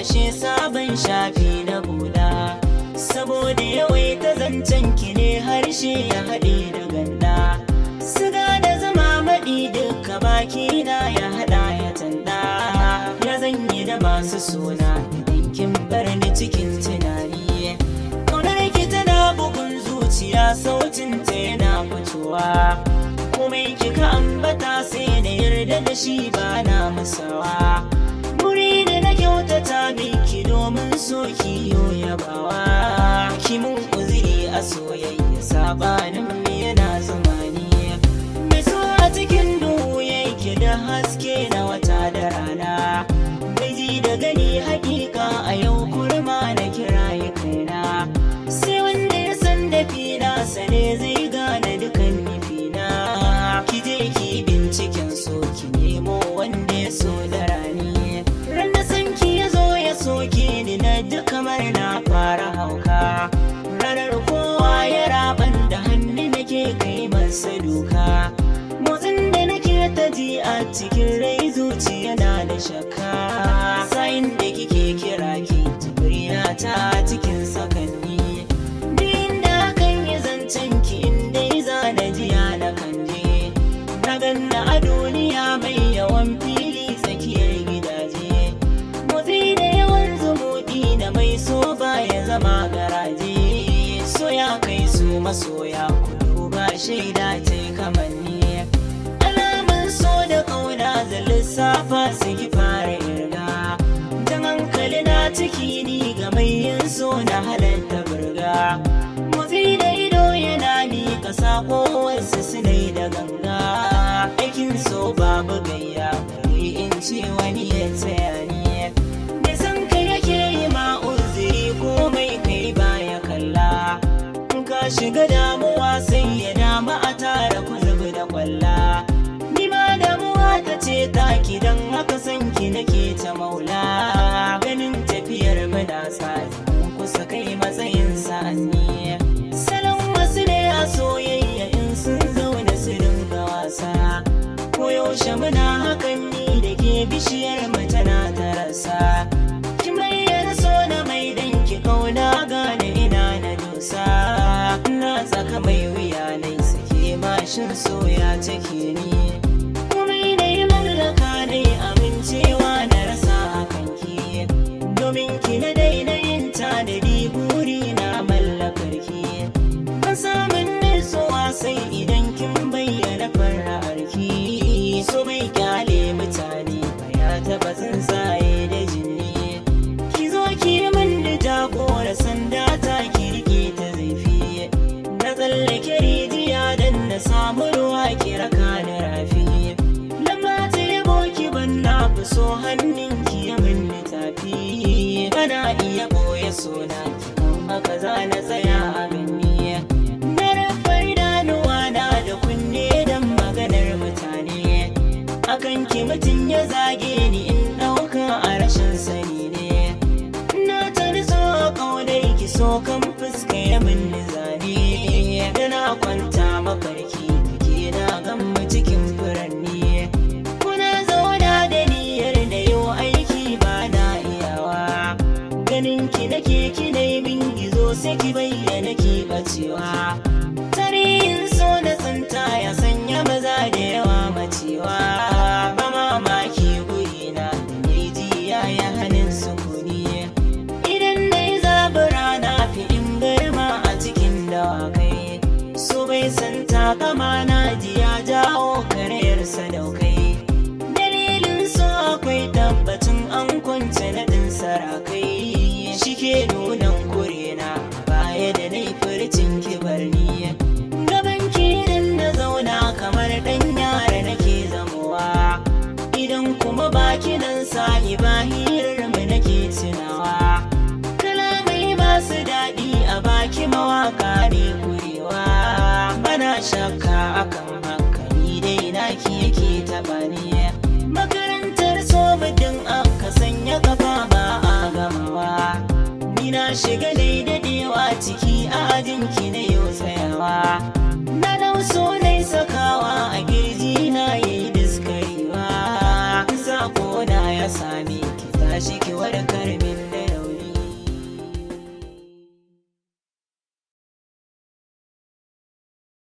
ashe sabon shafi na bula. Saboda yawaita zancen ki ne harshe ya haɗe da ganda. Siga da zama maɗi duka baki na ya haɗa ya tanda. Ya zanyi da masu suna idan kin bar ni cikin tunani. Ƙaunar ki tana bugun zuciya, sautin ta yana fitowa. Komai kika ambata sai na yarda da shi ba na musawa. Muri da na kyautata miki domin so kiyo yabawa. Ki mun uzuri a soyayya sabanin mu yana zamani. Mai so a cikin duhu yake da haske na wata da rana. Bai ji da gani hakika a yau kurma na kiraye kaina. Sai wanda ya san da fina sane zai gane dukan nufina. Ki je ki binciken so ki nemo wanda ya so da rani. Ran da san ki ya zo ya soke ni na duk kamar na fara hauka. Ranar kowa ya raban da hannu nake kai masa duka. Motsin da nake ta ji a cikin rai zuciya na da shakka. Sayin da kike kira ki jibirya ta cikin sakanni. Din da kan yi zancen ki inda za na jiya na kanje. Na ganna a duniya mai yawan fili tsakiyar gidaje. Motsi da yawan zumuɗi na mai so ba ya zama garaje. So ya kai su masoya kudu ba shaida ta kamanni. Alamun so da ƙauna da lissafa su ki fara irga. Jan hankali na ciki ni ga mai yin so na halatta burga. Motsi da ido yana miƙa saƙo wasu sinai da ganga. Aikin so babu gayya bari in ce wani ya tsaya ni. Da san ka yake yi ma uzuri komai kai baya kalla. In ka shiga damuwa sai ya dama a tara kulub da kwalla. Ni ma damuwa ta ce taki don haka san ki nake ta maula. Ganin tafiyar muna sa kusa kai matsayin sa'anni. Salon wasu ne a soyayya in sun zauna su dinga wasa. Koyaushe muna hakan ni da ke bishiyar mu tana ta rasa. Ki mayyar so na mai danki kauna gane ina na dosa. Na tsaka mai wuya nai sake mashin soya take ni. Komai da yi mallaka dai amincewa na rasa a kanki. Domin ki na daina yin tanadi buri na mallakar ki. Ban samun nutsuwa sai idan kin bayyana fara'arki. So bai kyale mutane ba ya taba tsuntsaye da jini. Ki zo ki min da jagora sanda ta ki rike ta zaifi. Na tsallake rijiya dan na samu ruwa ki raka ni rafi. Lamma ta yabo ki ban na fi so hannun ki ya min tafi. Kana iya boye suna ki kan haka za na tsaya a ganni. Na rufe idanuwa na da kunne dan maganar mutane. Akan ki mutum ya zage ni in ɗauka a rashin sani ne. Na tani so ƙaunar ki so kan fuska ya min zane. Da na kwanta mafarki ke na gamma cikin furanni. Kuna zauna da niyyar da yau aiki ba na iyawa. Ganin ki nake ki dai min gizo sai ki bayyana ki bacewa. Tarihin so na tsinta ya sanya maza da yawa macewa. Ba mamaki guri na da ne jiya ya hannun sukuni. Idan dai zabura na fi in garma a cikin dawakai. So bai san takama na ji ya jawo karayar sadaukai. Dalilin so akwai tabbacin an kwance naɗin sarakai. Shi ke nunan kurena baya da nai furcin kibarni. Gaban kirin na zauna kamar ɗan yara nake zamowa. Idan kuma baki nan sa'i ba hirar mu nake tunawa. Kalamai masu daɗi a baki mawaka ne kurewa. Bana shakka akan haka ni dai naki yake taɓa ni. Makarantar so muddin aka sanya kafa ba a gamawa. Ni na shiga daidaiwa ciki a ajinki na yau tsayawa. Na dau so nai sakawa a girji na yayi diskarewa. Sako na ya same ki tashi ki warkar